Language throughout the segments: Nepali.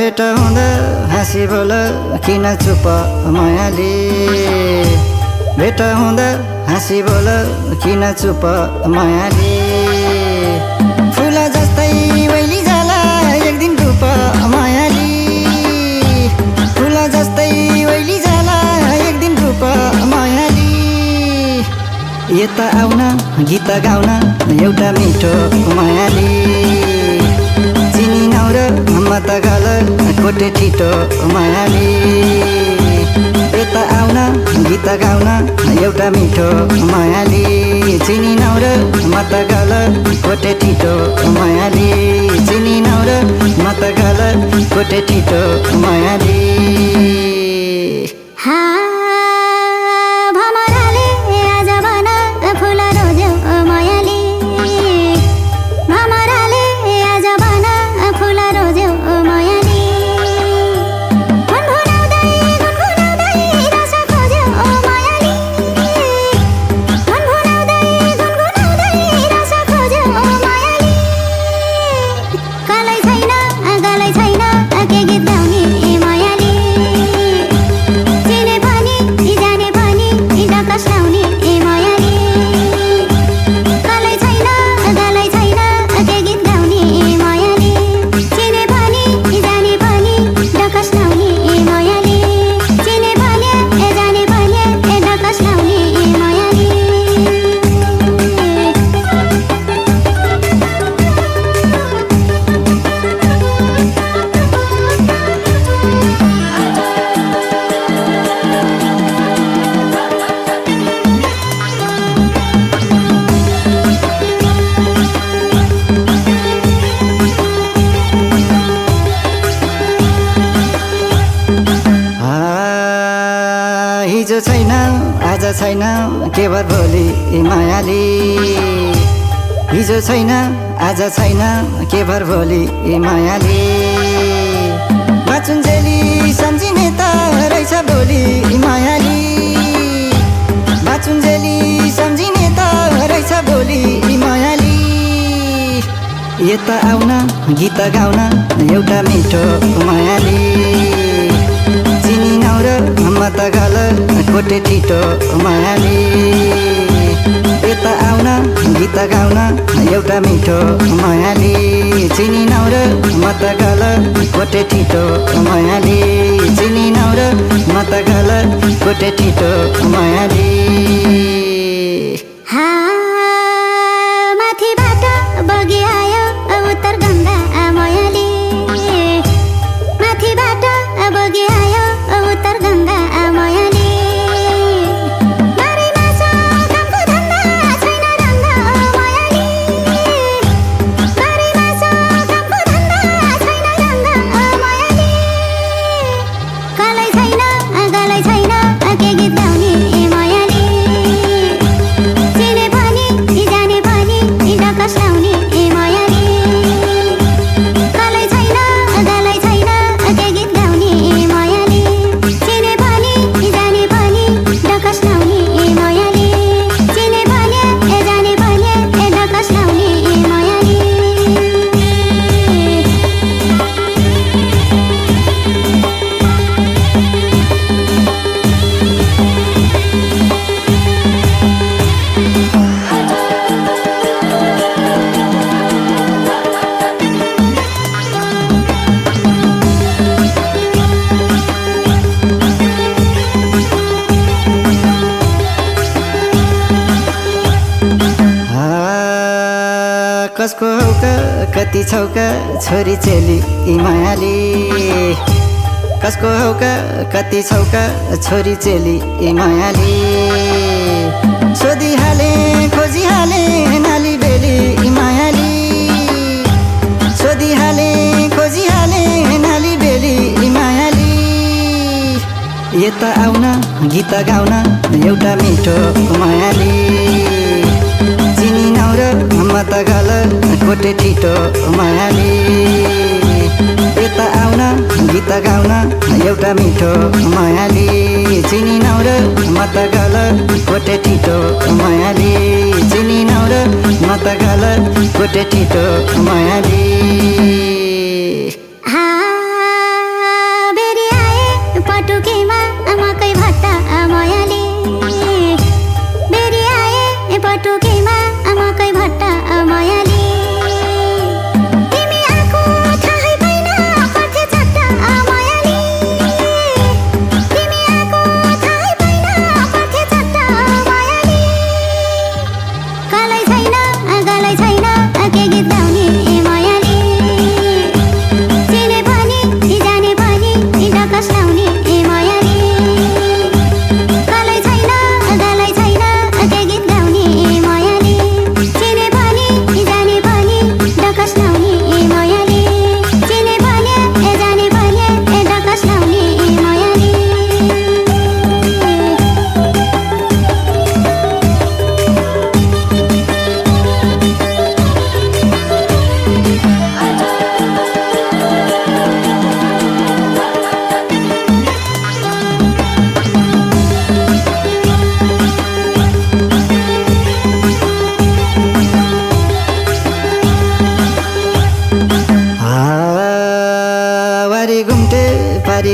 भेट हुँदा हाँसी बोल किन चुप मायाले भेट हुँदा हाँसी बोल किन चुप मायाले फुल जस्तै वैली जाला एक दिन रूप मायाले फुल जस्तै वैली जाला एक दिन रूप मायाले यता आउन गीत गाउन एउटा मिठो मायाले चिनिनौ र म त गल कोटे ठिटो मायाले यता आउन गीत गाउन एउटा मिठो मायाले चिनिनौ र म त गल कोटे ठिटो मायाले चिनिनौ र म त गल कोटे ठिटो मायाले हिजो छैन आज छैन के भर भोलि मायाले हिजो छैन आज छैन के भर भोलि मायाले बाचुन्जेली सम्झिने त रहेछ भोलि मायाले बाचुन्जेली सम्झिने त रहेछ भोलि मायाले यता आउन गीत गाउन एउटा मिठो मायाले चिनिनौ र म त गल कोटे ठिटो मायाले यता आउन गीत गाउन एउटा मिठो मायाले चिनिनौ र म त गल कोटे ठिटो मायाले चिनिनौ र म त गल कोटे ठिटो मायाले माथिबाट बगी आयो उत्तर गङ्गा मायाले माथिबाट बगी आयो उत्तर गङ्गा मायाले बारीमा छ कामको धन्दा छैन रङ्ग मायाले बारीमा छ कामको धन्दा छैन रङ्ग मायाले गलै छैन के गीत गाउने मायाले चिने पनि जाने पनि डकस लाउने मायाले गलै छैन के गीत गाउने मायाले चिने पनि जाने पनि डकस लाउने मायाले चिने पनि जाने पनि डकस लाउने मायाले कसको हौका कति छौका छोरी चेली मायाले कसको हौका कति छौका छोरी चेली मायाले सोधिहाले खोजिहाले नाली बेली मायाले सोधिहाले खोजिहाले नाली बेली मायाले यता आउन गीत गाउन एउटा मिठो मायाले चिनिनौ र म त गल कोटे ठिटो मायाले यता आउन गीत गाउन एउटा मिठो मायाले चिनिनौ र म त गल कोटे ठिटो मायाले चिनिनौ र म त गल कोटे ठिटो मायाले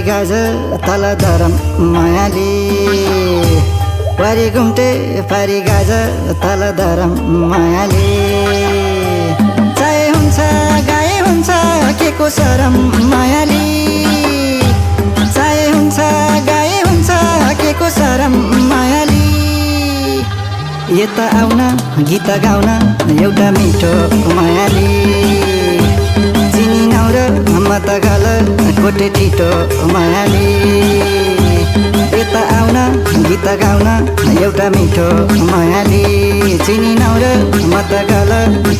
गाज तल धरम मायाली वारी घुम्टे पारी गाज तल धरम मायाली चाहे हुन्छ गाए हुन्छ के को शरम मायाली चाहे हुन्छ गाए हुन्छ के को शरम मायाली यता आउन गीत गाउन एउटा मिठो मायाली चिनी नौर मत गल कोटे ठिटो मायाली यता आउन गीत गाउन एउटा मिठो मायाली चिनी नौर मत गल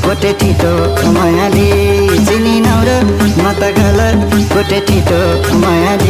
कोटे ठिटो मायाली चिनी नौर मत गल कोटे ठिटो मायाली